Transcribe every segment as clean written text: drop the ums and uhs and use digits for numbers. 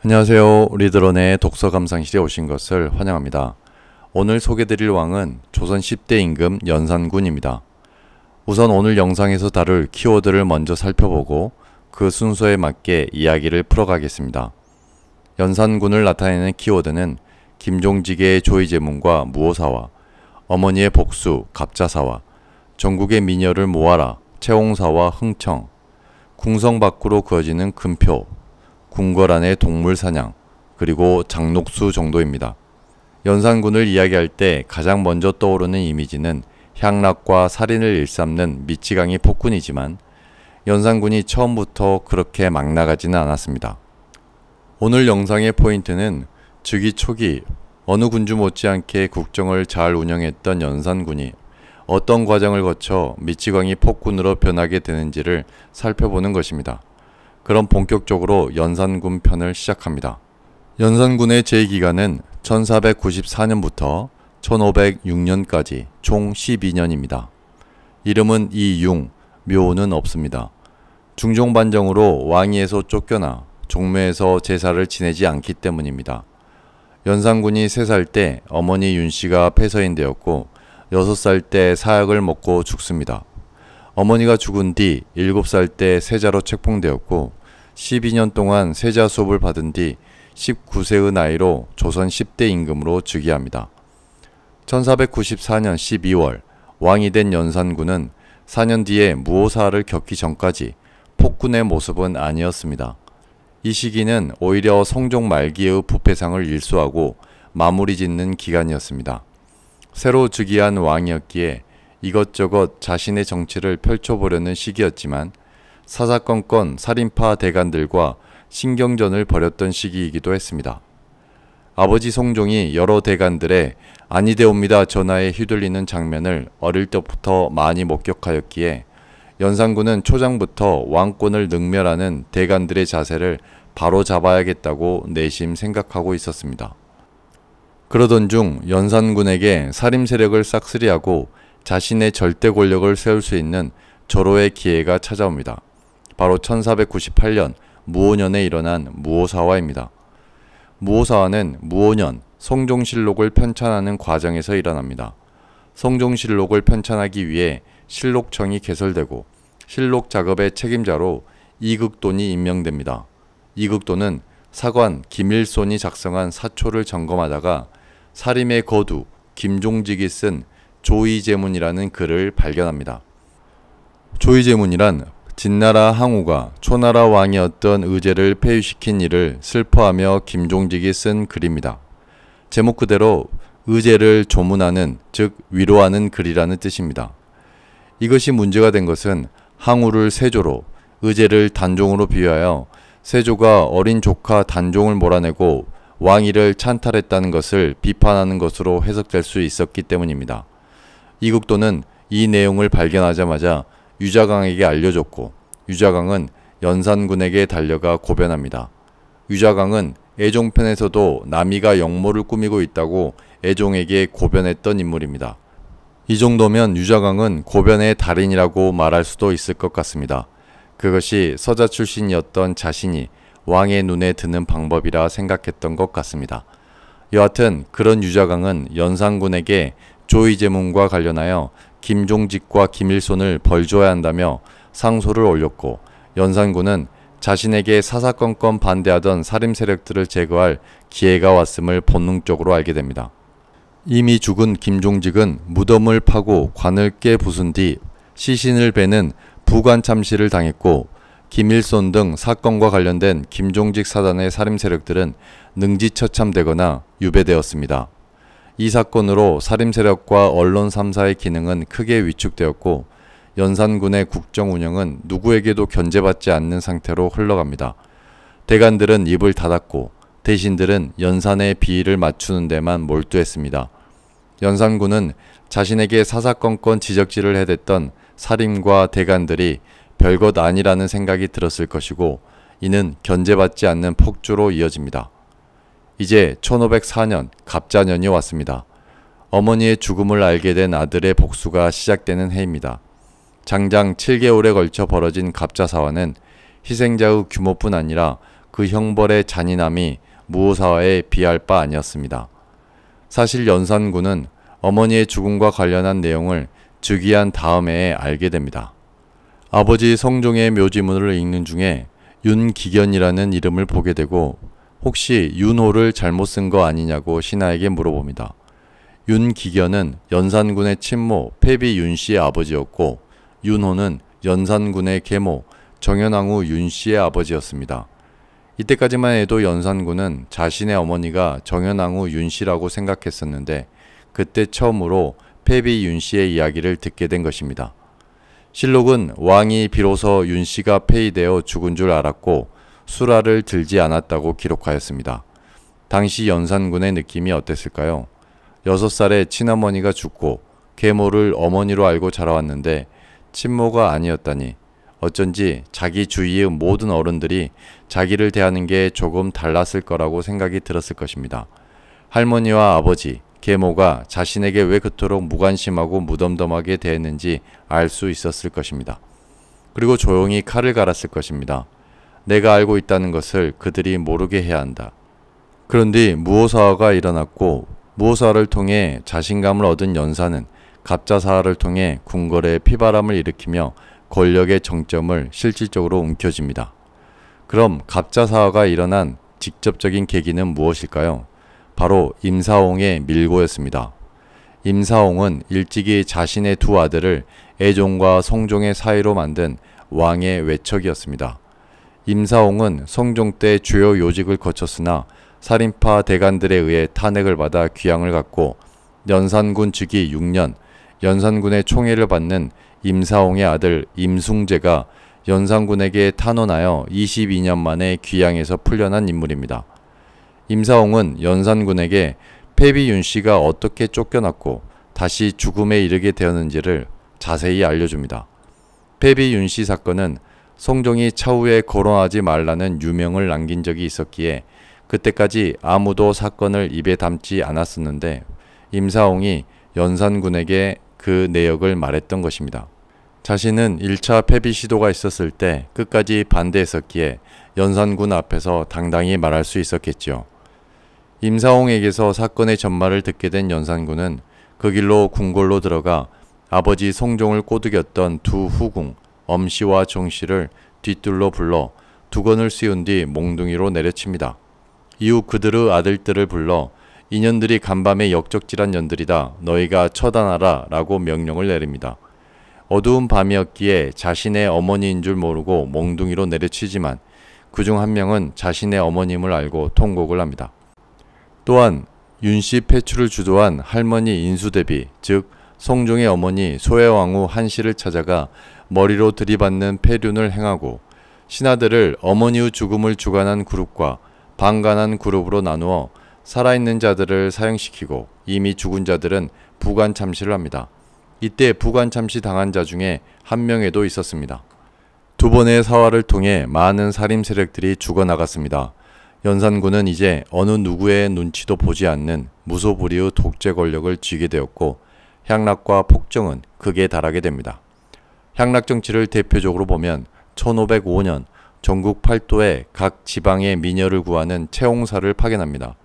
안녕하세요. 리드런의 독서 감상실에 오신 것을 환영합니다. 오늘 소개드릴 왕은 조선 10대 임금 연산군입니다. 우선 오늘 영상에서 다룰 키워드를 먼저 살펴보고 그 순서에 맞게 이야기를 풀어가겠습니다. 연산군을 나타내는 키워드는 김종직의 조의제문과 무오사와 어머니의 복수 갑자사와 전국의 미녀를 모아라 채홍사와 흥청, 궁성 밖으로 그어지는 금표, 궁궐안의 동물사냥, 그리고 장녹수 정도입니다. 연산군을 이야기할 때 가장 먼저 떠오르는 이미지는 향락과 살인을 일삼는 미치광이 폭군이지만 연산군이 처음부터 그렇게 막 나가지는 않았습니다. 오늘 영상의 포인트는 즉위 초기 어느 군주 못지않게 국정을 잘 운영했던 연산군이 어떤 과정을 거쳐 미치광이 폭군으로 변하게 되는지를 살펴보는 것입니다. 그럼 본격적으로 연산군 편을 시작합니다. 연산군의 재기간은 1494년부터 1506년까지 총 12년입니다. 이름은 이융, 묘는 없습니다. 중종반정으로 왕위에서 쫓겨나 종묘에서 제사를 지내지 않기 때문입니다. 연산군이 3살 때 어머니 윤씨가 폐서인되었고 6살 때 사약을 먹고 죽습니다. 어머니가 죽은 뒤 7살 때 세자로 책봉되었고 12년 동안 세자 수업을 받은 뒤 19세의 나이로 조선 10대 임금으로 즉위합니다. 1494년 12월 왕이 된 연산군은 4년 뒤에 무오사를 겪기 전까지 폭군의 모습은 아니었습니다. 이 시기는 오히려 성종 말기의 부패상을 일소하고 마무리 짓는 기간이었습니다. 새로 즉위한 왕이었기에 이것저것 자신의 정치를 펼쳐보려는 시기였지만 사사건건 살인파 대간들과 신경전을 벌였던 시기이기도 했습니다. 아버지 성종이 여러 대간들의 아니되옵니다 전하에 휘둘리는 장면을 어릴 때부터 많이 목격하였기에 연산군은 초장부터 왕권을 능멸하는 대간들의 자세를 바로 잡아야겠다고 내심 생각하고 있었습니다. 그러던 중 연산군에게 살림 세력을 싹쓸이하고 자신의 절대 권력을 세울 수 있는 절호의 기회가 찾아옵니다. 바로 1498년 무오년에 일어난 무오사화입니다. 무오사화는 무오년 성종실록을 편찬하는 과정에서 일어납니다. 성종실록을 편찬하기 위해 실록청이 개설되고 실록 작업의 책임자로 이극돈이 임명됩니다. 이극돈은 사관 김일손이 작성한 사초를 점검하다가 사림의 거두 김종직이 쓴 조의제문이라는 글을 발견합니다. 조의제문이란 진나라 항우가 초나라 왕이었던 의제를 폐위시킨 일을 슬퍼하며 김종직이 쓴 글입니다. 제목 그대로 의제를 조문하는, 즉 위로하는 글이라는 뜻입니다. 이것이 문제가 된 것은 항우를 세조로, 의제를 단종으로 비유하여 세조가 어린 조카 단종을 몰아내고 왕위를 찬탈했다는 것을 비판하는 것으로 해석될 수 있었기 때문입니다. 이극돈은 이 내용을 발견하자마자 유자강에게 알려줬고 유자강은 연산군에게 달려가 고변합니다. 유자강은 애종편에서도 남이가 역모를 꾸미고 있다고 애종에게 고변했던 인물입니다. 이 정도면 유자강은 고변의 달인이라고 말할 수도 있을 것 같습니다. 그것이 서자 출신이었던 자신이 왕의 눈에 드는 방법이라 생각했던 것 같습니다. 여하튼 그런 유자강은 연산군에게 조의제문과 관련하여 김종직과 김일손을 벌줘야 한다며 상소를 올렸고 연산군은 자신에게 사사건건 반대하던 살림 세력들을 제거할 기회가 왔음을 본능적으로 알게 됩니다. 이미 죽은 김종직은 무덤을 파고 관을 깨부순 뒤 시신을 베는 부관참시를 당했고 김일손 등 사건과 관련된 김종직 사단의 살림 세력들은 능지처참되거나 유배되었습니다. 이 사건으로 살림 세력과 언론 3사의 기능은 크게 위축되었고 연산군의 국정 운영은 누구에게도 견제받지 않는 상태로 흘러갑니다. 대간들은 입을 닫았고 대신들은 연산의 비위를 맞추는 데만 몰두했습니다. 연산군은 자신에게 사사건건 지적질을 해댔던 살인과 대간들이 별것 아니라는 생각이 들었을 것이고 이는 견제받지 않는 폭주로 이어집니다. 이제 1504년 갑자년이 왔습니다. 어머니의 죽음을 알게 된 아들의 복수가 시작되는 해입니다. 장장 7개월에 걸쳐 벌어진 갑자사화는 희생자의 규모뿐 아니라 그 형벌의 잔인함이 무오사와에 비할 바 아니었습니다. 사실 연산군은 어머니의 죽음과 관련한 내용을 즉위한 다음에 알게 됩니다. 아버지 성종의 묘지문을 읽는 중에 윤기견이라는 이름을 보게 되고 혹시 윤호를 잘못 쓴 거 아니냐고 신하에게 물어봅니다. 윤기견은 연산군의 친모 패비 윤씨의 아버지였고 윤호는 연산군의 계모 정현왕후 윤씨의 아버지였습니다. 이때까지만 해도 연산군은 자신의 어머니가 정현왕후 윤씨라고 생각했었는데 그때 처음으로 패비 윤씨의 이야기를 듣게 된 것입니다. 실록은 왕이 비로소 윤씨가 폐위되어 죽은 줄 알았고 수라를 들지 않았다고 기록하였습니다. 당시 연산군의 느낌이 어땠을까요? 6살에 친어머니가 죽고 계모를 어머니로 알고 자라왔는데 친모가 아니었다니 어쩐지 자기 주위의 모든 어른들이 자기를 대하는 게 조금 달랐을 거라고 생각이 들었을 것입니다. 할머니와 아버지, 계모가 자신에게 왜 그토록 무관심하고 무덤덤하게 대했는지 알 수 있었을 것입니다. 그리고 조용히 칼을 갈았을 것입니다. 내가 알고 있다는 것을 그들이 모르게 해야 한다. 그런 뒤 무오사화가 일어났고 무오사화를 통해 자신감을 얻은 연산은 갑자사화를 통해 궁궐에 피바람을 일으키며 권력의 정점을 실질적으로 움켜쥡니다. 그럼 갑자사화가 일어난 직접적인 계기는 무엇일까요? 바로 임사홍의 밀고였습니다. 임사홍은 일찍이 자신의 두 아들을 애종과 성종의 사이로 만든 왕의 외척이었습니다. 임사홍은 성종 때 주요 요직을 거쳤으나 살인파 대간들에 의해 탄핵을 받아 귀양을 갔고 연산군 즉위 6년 연산군의 총애를 받는 임사홍의 아들 임숭재가 연산군에게 탄원하여 22년 만에 귀양에서 풀려난 인물입니다. 임사홍은 연산군에게 패비 윤씨가 어떻게 쫓겨났고 다시 죽음에 이르게 되었는지를 자세히 알려줍니다. 패비 윤씨 사건은 성종이 차후에 거론하지 말라는 유명을 남긴 적이 있었기에 그때까지 아무도 사건을 입에 담지 않았었는데 임사홍이 연산군에게 그 내역을 말했던 것입니다. 자신은 1차 패비 시도가 있었을 때 끝까지 반대했었기에 연산군 앞에서 당당히 말할 수 있었겠지요. 임사홍에게서 사건의 전말을 듣게 된 연산군은 그 길로 궁궐로 들어가 아버지 성종을 꼬드겼던 두 후궁 엄씨와 정씨를 뒤뜰로 불러 두건을 씌운 뒤 몽둥이로 내려칩니다. 이후 그들의 아들들을 불러 이년들이 간밤에 역적질한 년들이다. 너희가 처단하라 라고 명령을 내립니다. 어두운 밤이었기에 자신의 어머니인 줄 모르고 몽둥이로 내려치지만 그중 한 명은 자신의 어머님을 알고 통곡을 합니다. 또한 윤씨 폐출을 주도한 할머니 인수대비 즉 성종의 어머니 소혜왕후 한씨를 찾아가 머리로 들이받는 폐륜을 행하고 신하들을 어머니의 죽음을 주관한 그룹과 방관한 그룹으로 나누어 살아있는 자들을 사형시키고 이미 죽은 자들은 부관참시를 합니다. 이때 부관참시 당한 자 중에 한 명에도 있었습니다. 두 번의 사화를 통해 많은 살인 세력들이 죽어나갔습니다. 연산군은 이제 어느 누구의 눈치도 보지 않는 무소불위의 독재 권력을 쥐게 되었고 향락과 폭정은 극에 달하게 됩니다. 향락 정치를 대표적으로 보면 1505년 전국 팔도에 각 지방의 미녀를 구하는 채홍사를 파견합니다.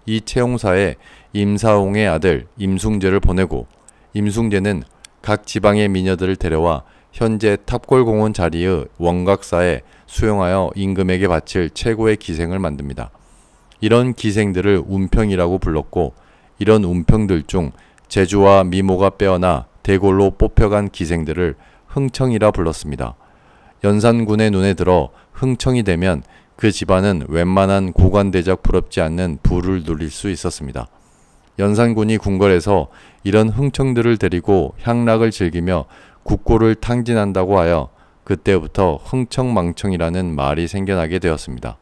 이 채홍사에 임사홍의 아들 임숭재를 보내고 임숭재는 각 지방의 미녀들을 데려와 현재 탑골공원 자리의 원각사에 수용하여 임금에게 바칠 최고의 기생을 만듭니다. 이런 기생들을 운평이라고 불렀고 이런 운평들 중 재주와 미모가 빼어나 대골로 뽑혀간 기생들을 흥청이라 불렀습니다. 연산군의 눈에 들어 흥청이 되면 그 집안은 웬만한 고관대작 부럽지 않는 부를 누릴 수 있었습니다. 연산군이 궁궐에서 이런 흥청들을 데리고 향락을 즐기며 국고를 탕진한다고 하여 그때부터 흥청망청이라는 말이 생겨나게 되었습니다.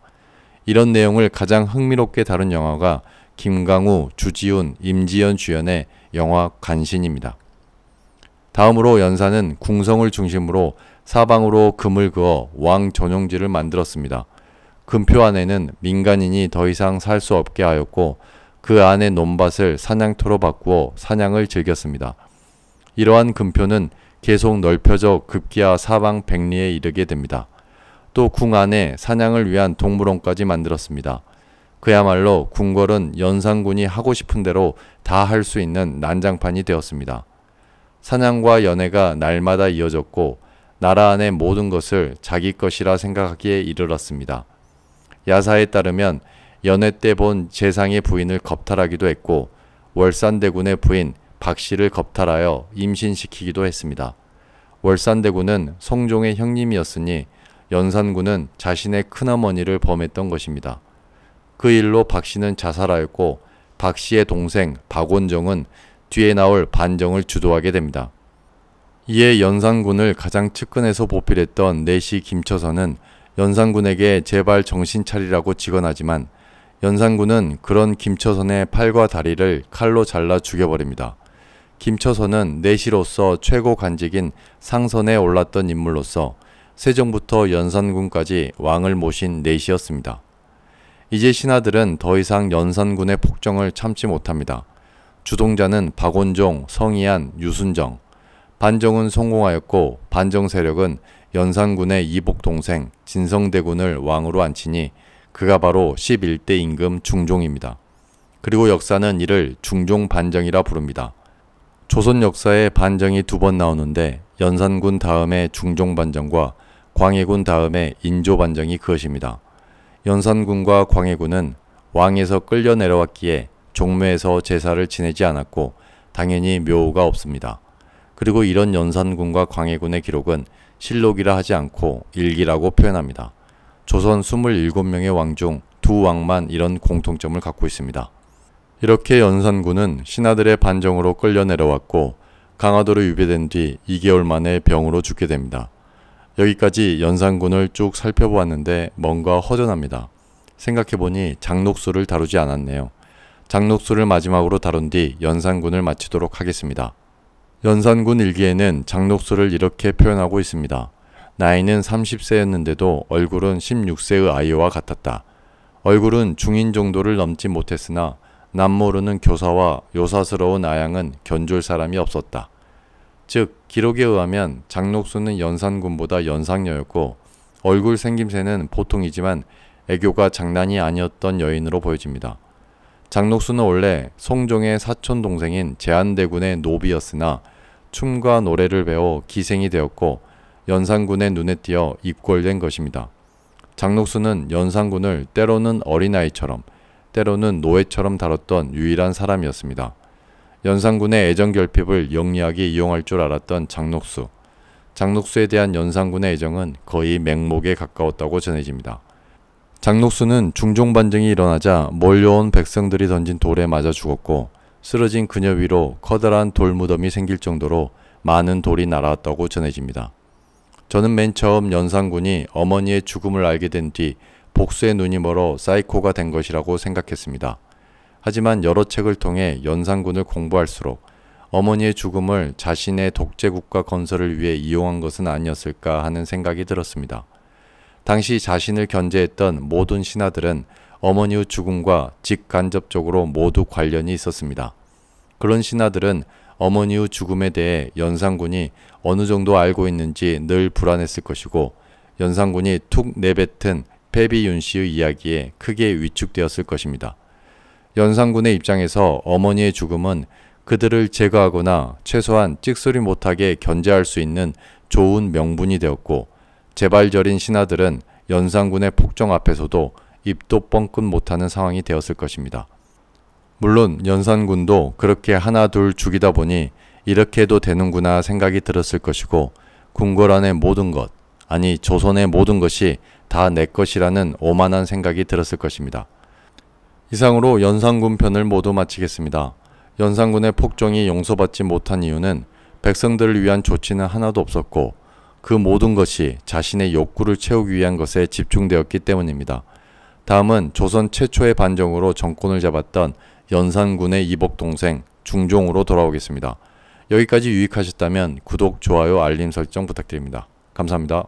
이런 내용을 가장 흥미롭게 다룬 영화가 김강우, 주지훈, 임지연 주연의 영화 간신입니다. 다음으로 연산은 궁성을 중심으로 사방으로 금을 그어 왕 전용지를 만들었습니다. 금표 안에는 민간인이 더 이상 살 수 없게 하였고 그 안의 논밭을 사냥터로 바꾸어 사냥을 즐겼습니다. 이러한 금표는 계속 넓혀져 급기야 사방 백리에 이르게 됩니다. 또 궁 안에 사냥을 위한 동물원까지 만들었습니다. 그야말로 궁궐은 연산군이 하고 싶은 대로 다 할 수 있는 난장판이 되었습니다. 사냥과 연애가 날마다 이어졌고 나라 안의 모든 것을 자기 것이라 생각하기에 이르렀습니다. 야사에 따르면 연애 때 본 재상의 부인을 겁탈하기도 했고 월산대군의 부인 박씨를 겁탈하여 임신시키기도 했습니다. 월산대군은 성종의 형님이었으니 연산군은 자신의 큰어머니를 범했던 것입니다. 그 일로 박씨는 자살하였고 박씨의 동생 박원종은 뒤에 나올 반정을 주도하게 됩니다. 이에 연산군을 가장 측근에서 보필했던 내시 김처선은 연산군에게 제발 정신 차리라고 직언하지만 연산군은 그런 김처선의 팔과 다리를 칼로 잘라 죽여버립니다. 김처선은 내시로서 최고 간직인 상선에 올랐던 인물로서 세종부터 연산군까지 왕을 모신 내시였습니다. 이제 신하들은 더 이상 연산군의 폭정을 참지 못합니다. 주동자는 박원종, 성희안, 유순정, 반정은 성공하였고 반정 세력은 연산군의 이복 동생 진성대군을 왕으로 앉히니 그가 바로 11대 임금 중종입니다. 그리고 역사는 이를 중종반정이라 부릅니다. 조선 역사에 반정이 2번 나오는데 연산군 다음에 중종반정과 광해군 다음에 인조반정이 그것입니다. 연산군과 광해군은 왕에서 끌려 내려왔기에 종묘에서 제사를 지내지 않았고 당연히 묘가 없습니다. 그리고 이런 연산군과 광해군의 기록은 실록이라 하지 않고 일기라고 표현합니다. 조선 27명의 왕 중 2왕만 이런 공통점을 갖고 있습니다. 이렇게 연산군은 신하들의 반정으로 끌려 내려왔고 강화도로 유배된 뒤 2개월 만에 병으로 죽게 됩니다. 여기까지 연산군을 쭉 살펴보았는데 뭔가 허전합니다. 생각해보니 장록수를 다루지 않았네요. 장록수를 마지막으로 다룬 뒤 연산군을 마치도록 하겠습니다. 연산군 일기에는 장록수를 이렇게 표현하고 있습니다. 나이는 30세였는데도 얼굴은 16세의 아이와 같았다. 얼굴은 중인 정도를 넘지 못했으나 남모르는 교사와 요사스러운 아양은 견줄 사람이 없었다. 즉 기록에 의하면 장록수는 연산군보다 연상녀였고 얼굴 생김새는 보통이지만 애교가 장난이 아니었던 여인으로 보여집니다. 장록수는 원래 성종의 사촌 동생인 제한대군의 노비였으나 춤과 노래를 배워 기생이 되었고 연산군의 눈에 띄어 입궐된 것입니다. 장록수는 연산군을 때로는 어린아이처럼 때로는 노예처럼 다뤘던 유일한 사람이었습니다. 연산군의 애정결핍을 영리하게 이용할 줄 알았던 장록수. 장록수에 대한 연산군의 애정은 거의 맹목에 가까웠다고 전해집니다. 장록수는 중종반정이 일어나자 몰려온 백성들이 던진 돌에 맞아 죽었고 쓰러진 그녀 위로 커다란 돌무덤이 생길 정도로 많은 돌이 날아왔다고 전해집니다. 저는 맨 처음 연산군이 어머니의 죽음을 알게 된 뒤 복수의 눈이 멀어 사이코가 된 것이라고 생각했습니다. 하지만 여러 책을 통해 연산군을 공부할수록 어머니의 죽음을 자신의 독재국가 건설을 위해 이용한 것은 아니었을까 하는 생각이 들었습니다. 당시 자신을 견제했던 모든 신하들은 어머니의 죽음과 직간접적으로 모두 관련이 있었습니다. 그런 신하들은 어머니의 죽음에 대해 연산군이 어느 정도 알고 있는지 늘 불안했을 것이고 연산군이 툭 내뱉은 패비 윤씨의 이야기에 크게 위축되었을 것입니다. 연산군의 입장에서 어머니의 죽음은 그들을 제거하거나 최소한 찍소리 못하게 견제할 수 있는 좋은 명분이 되었고 재발절인 신하들은 연산군의 폭정 앞에서도 입도 뻥끗 못하는 상황이 되었을 것입니다. 물론 연산군도 그렇게 하나 둘 죽이다 보니 이렇게 해도 되는구나 생각이 들었을 것이고 궁궐 안의 모든 것, 아니 조선의 모든 것이 다 내 것이라는 오만한 생각이 들었을 것입니다. 이상으로 연산군 편을 모두 마치겠습니다. 연산군의 폭정이 용서받지 못한 이유는 백성들을 위한 조치는 하나도 없었고 그 모든 것이 자신의 욕구를 채우기 위한 것에 집중되었기 때문입니다. 다음은 조선 최초의 반정으로 정권을 잡았던 연산군의 이복 동생 중종으로 돌아오겠습니다. 여기까지 유익하셨다면 구독, 좋아요, 알림 설정 부탁드립니다. 감사합니다.